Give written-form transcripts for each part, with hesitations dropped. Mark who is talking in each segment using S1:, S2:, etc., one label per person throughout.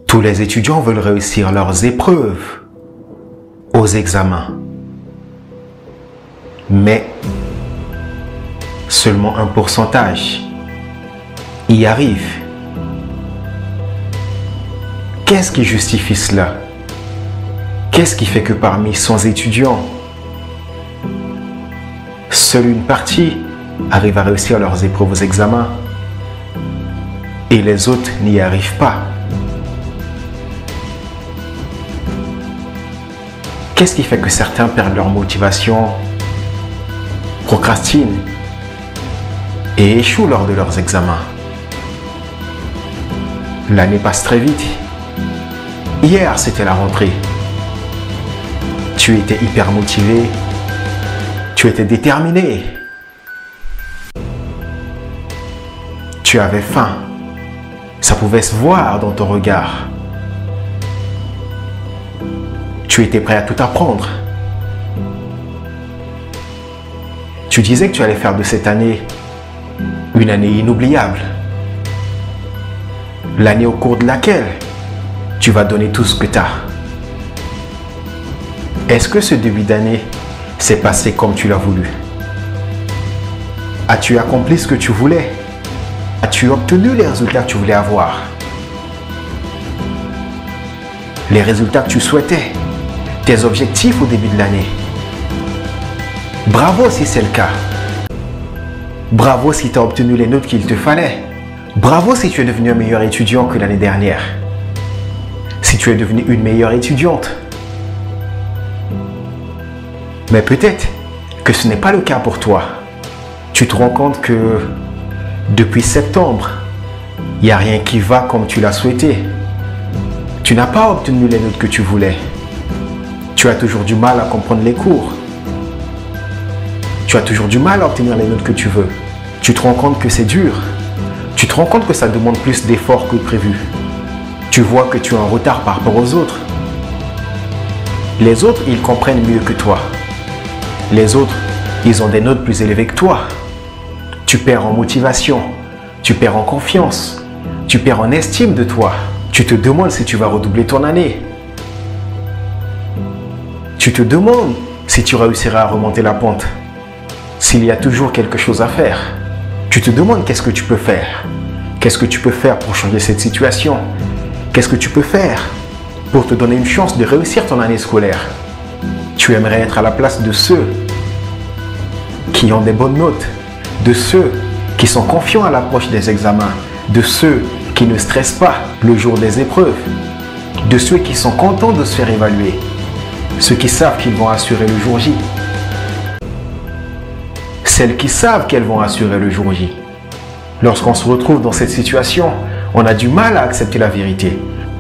S1: Tous les étudiants veulent réussir leurs épreuves aux examens. Mais seulement un pourcentage y arrive. Qu'est-ce qui justifie cela? Qu'est-ce qui fait que parmi 100 étudiants, seule une partie arrive à réussir leurs épreuves aux examens et les autres n'y arrivent pas? Qu'est-ce qui fait que certains perdent leur motivation, procrastinent et échouent lors de leurs examens? L'année passe très vite. Hier, c'était la rentrée. Tu étais hyper motivé. Tu étais déterminé. Tu avais faim. Ça pouvait se voir dans ton regard. Tu étais prêt à tout apprendre. Tu disais que tu allais faire de cette année une année inoubliable. L'année au cours de laquelle tu vas donner tout ce que tu as. Est-ce que ce début d'année s'est passé comme tu l'as voulu? As-tu accompli ce que tu voulais? As-tu obtenu les résultats que tu voulais avoir? Les résultats que tu souhaitais? Tes objectifs au début de l'année? Bravo si c'est le cas. Bravo si tu as obtenu les notes qu'il te fallait. Bravo si tu es devenu un meilleur étudiant que l'année dernière. Si tu es devenu une meilleure étudiante. Mais peut-être que ce n'est pas le cas pour toi. Tu te rends compte que depuis septembre, il n'y a rien qui va comme tu l'as souhaité. Tu n'as pas obtenu les notes que tu voulais. Tu as toujours du mal à comprendre les cours. Tu as toujours du mal à obtenir les notes que tu veux. Tu te rends compte que c'est dur. Tu te rends compte que ça demande plus d'efforts que prévu. Tu vois que tu es en retard par rapport aux autres. Les autres, ils comprennent mieux que toi. Les autres, ils ont des notes plus élevées que toi. Tu perds en motivation. Tu perds en confiance. Tu perds en estime de toi. Tu te demandes si tu vas redoubler ton année. Tu te demandes si tu réussiras à remonter la pente. S'il y a toujours quelque chose à faire. Tu te demandes qu'est-ce que tu peux faire. Qu'est-ce que tu peux faire pour changer cette situation? Qu'est-ce que tu peux faire pour te donner une chance de réussir ton année scolaire? Tu aimerais être à la place de ceux qui ont des bonnes notes, de ceux qui sont confiants à l'approche des examens, de ceux qui ne stressent pas le jour des épreuves, de ceux qui sont contents de se faire évaluer, ceux qui savent qu'ils vont assurer le jour J. Celles qui savent qu'elles vont assurer le jour J. Lorsqu'on se retrouve dans cette situation, on a du mal à accepter la vérité.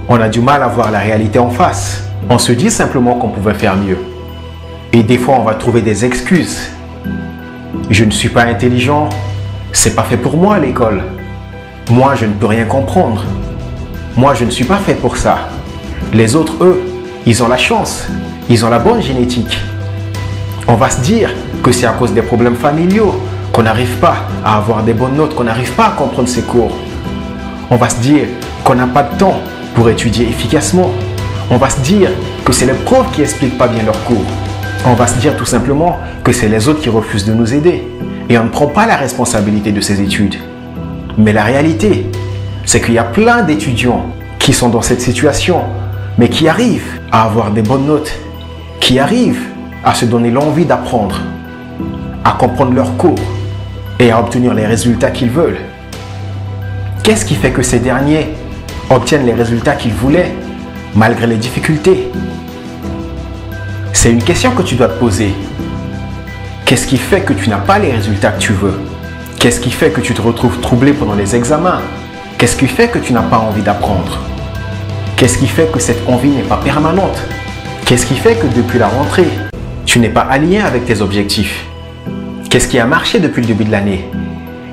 S1: On a du mal à voir la réalité en face. On se dit simplement qu'on pouvait faire mieux. Et des fois, on va trouver des excuses. Je ne suis pas intelligent. C'est pas fait pour moi à l'école. Moi, je ne peux rien comprendre. Moi, je ne suis pas fait pour ça. Les autres, eux, ils ont la chance. Ils ont la bonne génétique. On va se dire que c'est à cause des problèmes familiaux qu'on n'arrive pas à avoir des bonnes notes, qu'on n'arrive pas à comprendre ses cours. On va se dire qu'on n'a pas de temps pour étudier efficacement. On va se dire que c'est les profs qui n'expliquent pas bien leurs cours. On va se dire tout simplement que c'est les autres qui refusent de nous aider. Et on ne prend pas la responsabilité de ces études. Mais la réalité, c'est qu'il y a plein d'étudiants qui sont dans cette situation, mais qui arrivent à avoir des bonnes notes, qui arrivent à se donner l'envie d'apprendre, à comprendre leurs cours et à obtenir les résultats qu'ils veulent. Qu'est-ce qui fait que ces derniers obtiennent les résultats qu'ils voulaient malgré les difficultés? C'est une question que tu dois te poser. Qu'est-ce qui fait que tu n'as pas les résultats que tu veux? Qu'est-ce qui fait que tu te retrouves troublé pendant les examens? Qu'est-ce qui fait que tu n'as pas envie d'apprendre? Qu'est-ce qui fait que cette envie n'est pas permanente? Qu'est-ce qui fait que depuis la rentrée, tu n'es pas aligné avec tes objectifs? Qu'est-ce qui a marché depuis le début de l'année?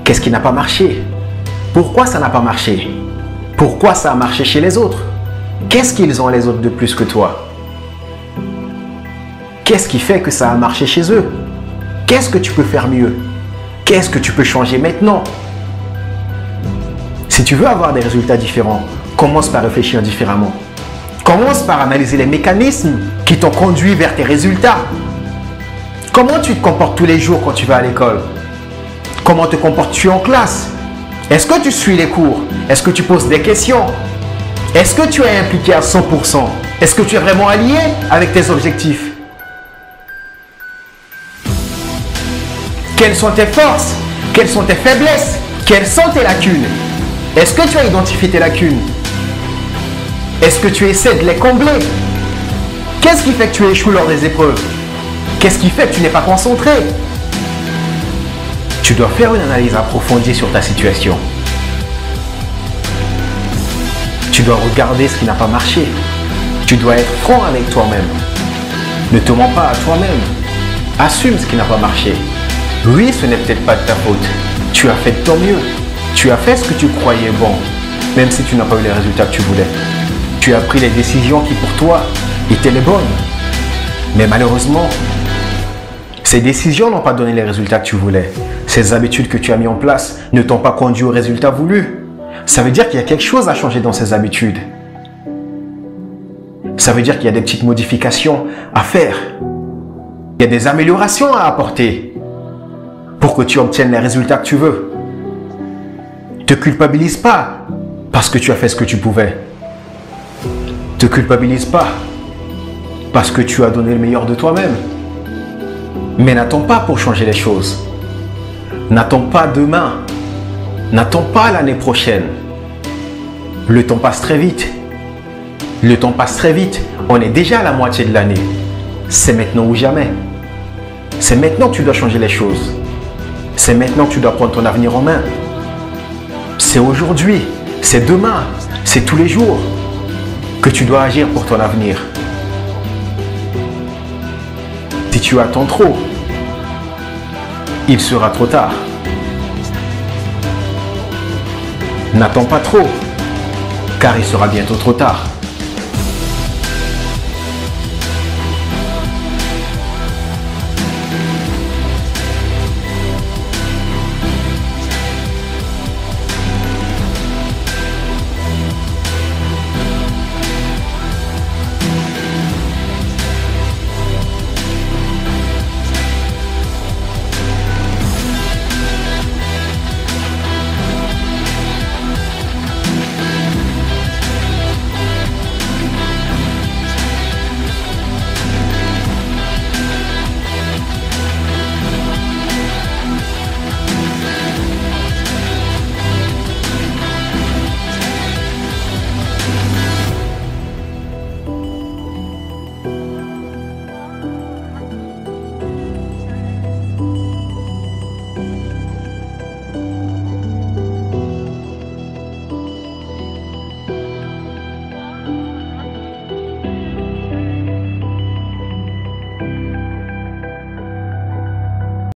S1: Qu'est-ce qui n'a pas marché? Pourquoi ça n'a pas marché? Pourquoi ça a marché chez les autres? Qu'est-ce qu'ils ont les autres de plus que toi? Qu'est-ce qui fait que ça a marché chez eux? Qu'est-ce que tu peux faire mieux? Qu'est-ce que tu peux changer maintenant? Si tu veux avoir des résultats différents, Commence par réfléchir différemment. Commence par analyser les mécanismes qui t'ont conduit vers tes résultats. Comment tu te comportes tous les jours quand tu vas à l'école? Comment te comportes-tu en classe? Est-ce que tu suis les cours? Est-ce que tu poses des questions? Est-ce que tu es impliqué à 100%? Est-ce que tu es vraiment aligné avec tes objectifs? Quelles sont tes forces? Quelles sont tes faiblesses? Quelles sont tes lacunes? Est-ce que tu as identifié tes lacunes? Est-ce que tu essaies de les combler? Qu'est-ce qui fait que tu échoues lors des épreuves? Qu'est-ce qui fait que tu n'es pas concentré? Tu dois faire une analyse approfondie sur ta situation. Tu dois regarder ce qui n'a pas marché. Tu dois être franc avec toi-même. Ne te mens pas à toi-même. Assume ce qui n'a pas marché. Oui, ce n'est peut-être pas de ta faute. Tu as fait de ton mieux. Tu as fait ce que tu croyais bon, même si tu n'as pas eu les résultats que tu voulais. Tu as pris les décisions qui pour toi étaient les bonnes. Mais malheureusement, ces décisions n'ont pas donné les résultats que tu voulais. Ces habitudes que tu as mises en place ne t'ont pas conduit aux résultats voulus. Ça veut dire qu'il y a quelque chose à changer dans ces habitudes. Ça veut dire qu'il y a des petites modifications à faire. Il y a des améliorations à apporter pour que tu obtiennes les résultats que tu veux. Ne te culpabilise pas parce que tu as fait ce que tu pouvais. Ne te culpabilise pas parce que tu as donné le meilleur de toi-même. Mais n'attends pas pour changer les choses. N'attends pas demain. N'attends pas l'année prochaine. Le temps passe très vite. Le temps passe très vite. On est déjà à la moitié de l'année. C'est maintenant ou jamais. C'est maintenant que tu dois changer les choses. C'est maintenant que tu dois prendre ton avenir en main. C'est aujourd'hui, c'est demain, c'est tous les jours que tu dois agir pour ton avenir. Si tu attends trop, il sera trop tard. N'attends pas trop, car il sera bientôt trop tard.